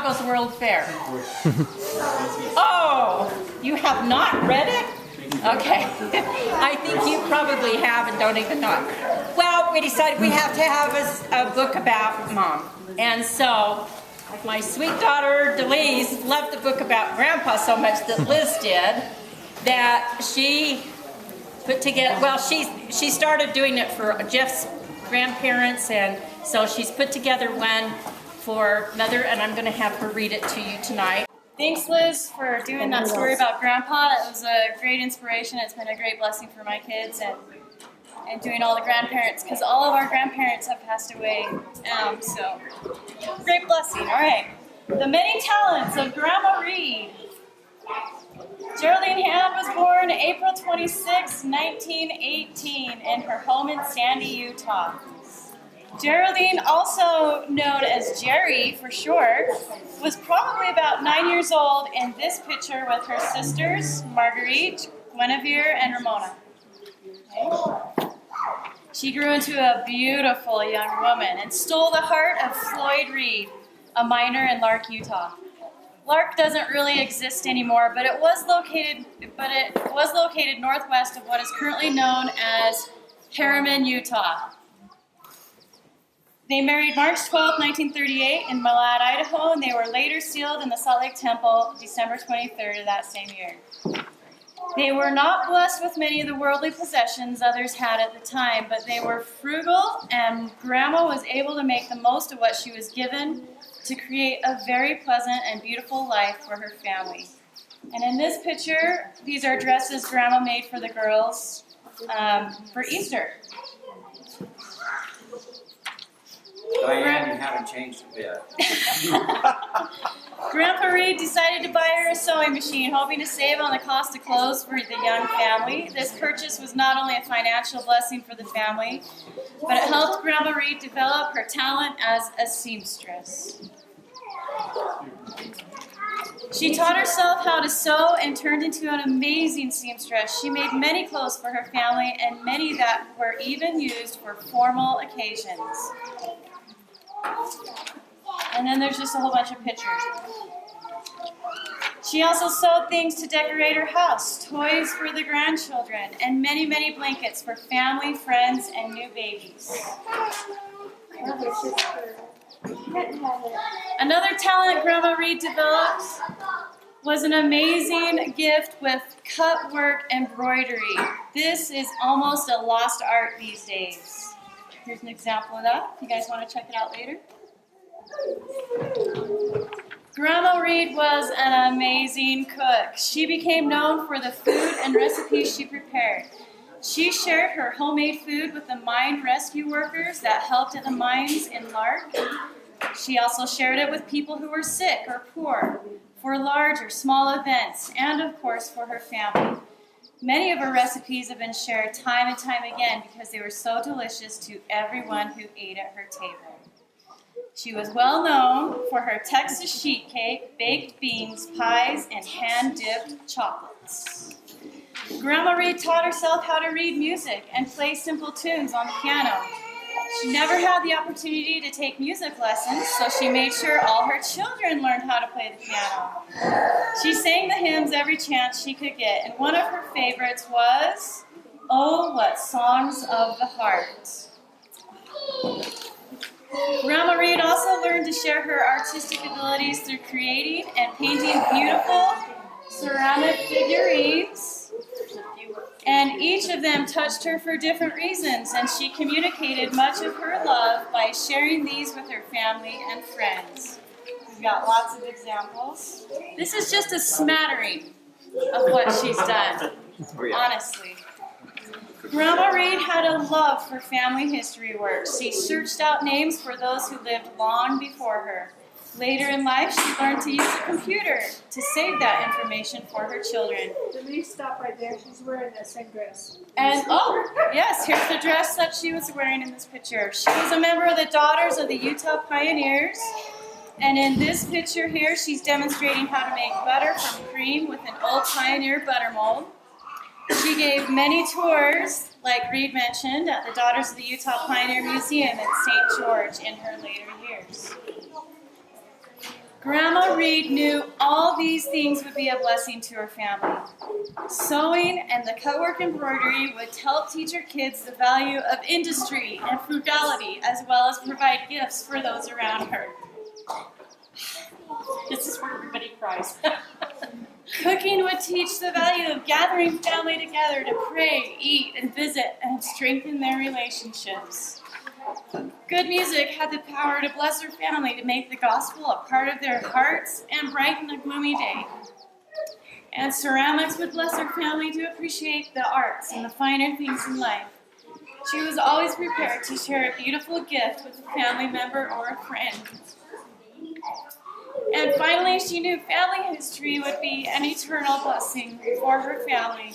Chicago's World Fair. Oh, you have not read it? Okay. I think you probably have and don't even know it. Well, we decided we have to have a book about Mom. And so my sweet daughter, Delese, loved the book about Grandpa so much that Liz did, that she put together, well, she started doing it for Jeff's grandparents, and so she's put together one for Mother, and I'm going to have her read it to you tonight. Thanks, Liz, for doing that story about Grandpa. It was a great inspiration. It's been a great blessing for my kids, and doing all the grandparents, because all of our grandparents have passed away. So, great blessing. All right. The many talents of Grandma Reed. Geraldine Hand was born April 26, 1918, in her home in Sandy, Utah. Geraldine, also known as Jerry for short, was probably about 9 years old in this picture with her sisters, Marguerite, Guinevere, and Ramona. Okay. She grew into a beautiful young woman and stole the heart of Floyd Reed, a miner in Lark, Utah. Lark doesn't really exist anymore, but it was located northwest of what is currently known as Harriman, Utah. They married March 12, 1938 in Malad, Idaho, and they were later sealed in the Salt Lake Temple December 23rd of that same year. They were not blessed with many of the worldly possessions others had at the time, but they were frugal, and Grandma was able to make the most of what she was given to create a very pleasant and beautiful life for her family. And in this picture, these are dresses Grandma made for the girls for Easter. Diane, you haven't changed a bit. Grandpa Reed decided to buy her a sewing machine, hoping to save on the cost of clothes for the young family. This purchase was not only a financial blessing for the family, but it helped Grandma Reed develop her talent as a seamstress. She taught herself how to sew and turned into an amazing seamstress. She made many clothes for her family, and many that were even used for formal occasions. And then there's just a whole bunch of pictures. She also sewed things to decorate her house, toys for the grandchildren, and many, many blankets for family, friends, and new babies. Another talent Grandma Reed developed was an amazing gift with cut work embroidery. This is almost a lost art these days. Here's an example of that, if you guys want to check it out later. Grandma Reed was an amazing cook. She became known for the food and recipes she prepared. She shared her homemade food with the mine rescue workers that helped at the mines in Lark. She also shared it with people who were sick or poor, for large or small events, and of course for her family. Many of her recipes have been shared time and time again because they were so delicious to everyone who ate at her table. She was well known for her Texas sheet cake, baked beans, pies, and hand-dipped chocolates. Grandma Reed taught herself how to read music and play simple tunes on the piano. She never had the opportunity to take music lessons, so she made sure all her children learned how to play the piano. She sang the hymns every chance she could get, and one of her favorites was, "Oh, What Songs of the Heart." Grandma Reed also learned to share her artistic abilities through creating and painting beautiful ceramic figurines, and each of them touched her for different reasons, and she communicated much of her love by sharing these with her family and friends. We've got lots of examples. This is just a smattering of what she's done, honestly. Grandma Reed had a love for family history work. She searched out names for those who lived long before her. Later in life, she learned to use a computer to save that information for her children. Delese, stop right there. She's wearing that same dress. And, oh, yes, here's the dress that she was wearing in this picture. She was a member of the Daughters of the Utah Pioneers. And in this picture here, she's demonstrating how to make butter from cream with an old Pioneer butter mold. She gave many tours, like Reed mentioned, at the Daughters of the Utah Pioneer Museum in St. George in her later years. Grandma Reed knew all these things would be a blessing to her family. Sewing and the cutwork embroidery would help teach her kids the value of industry and frugality, as well as provide gifts for those around her. This is where everybody cries. Cooking would teach the value of gathering family together to pray, eat, and visit, and strengthen their relationships. Good music had the power to bless her family, to make the gospel a part of their hearts and brighten a gloomy day. And ceramics would bless her family to appreciate the arts and the finer things in life. She was always prepared to share a beautiful gift with a family member or a friend. And finally, she knew family history would be an eternal blessing for her family,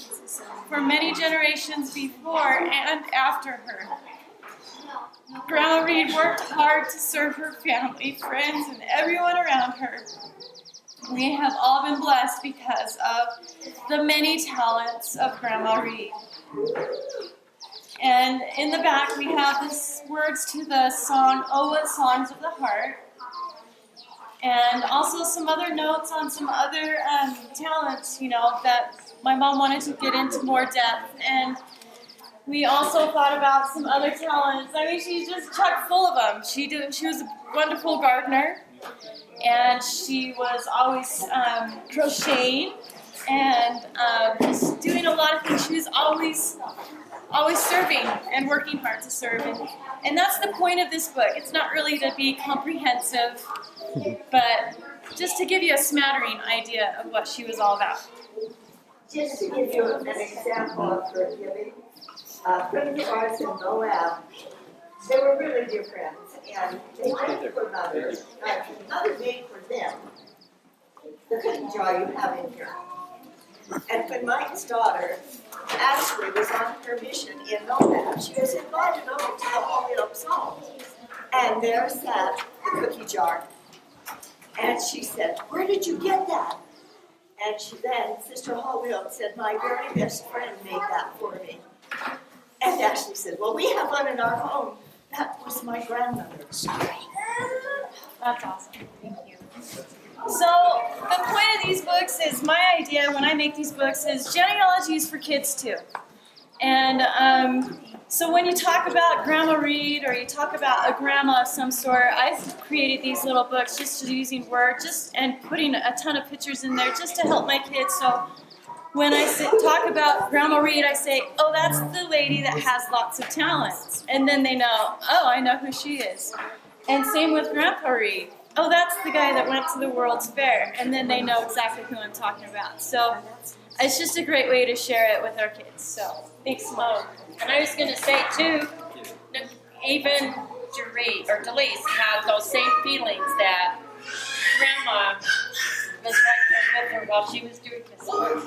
for many generations before and after her. Grandma Reed worked hard to serve her family, friends, and everyone around her. We have all been blessed because of the many talents of Grandma Reed. And in the back, we have the words to the song, "Oh, What Songs of the Heart," and also some other notes on some other talents, that my mom wanted to get into more depth. And we also thought about some other talents. I mean, she's just chock full of them. She was a wonderful gardener, and she was always crocheting and just doing a lot of things. She was always serving and working hard to serve. And that's the point of this book. It's not really to be comprehensive, but just to give you a smattering idea of what she was all about. Just to give you an example of her giving, friends of ours in Moab, they were really dear friends, and they made for mother. Mother made for them the cookie jar you have in here. And when Mike's daughter, Ashley, was on her mission in Moab, she was invited over to the Holy Oaks home. And there sat the cookie jar. And she said, "Where did you get that?" And then Sister Holyoke said, "My very best friend made that for me." And Ashley said, "Well, we have one in our home. That was my grandmother's." That's awesome. Thank you. So the point of these books is, my idea when I make these books is genealogies for kids too. And so when you talk about Grandma Reed or you talk about a grandma of some sort, I've created these little books just using words and putting a ton of pictures in there just to help my kids. So when I talk about Grandma Reed, I say, "Oh, that's the lady that has lots of talents." And then they know, "Oh, I know who she is." And same with Grandpa Reed. "Oh, that's the guy that went to the World's Fair." And then they know exactly who I'm talking about. So it's just a great way to share it with our kids. So thanks so much. And I was going to say, too, even Delese had those same feelings that Grandma was right there with her while she was doing this work.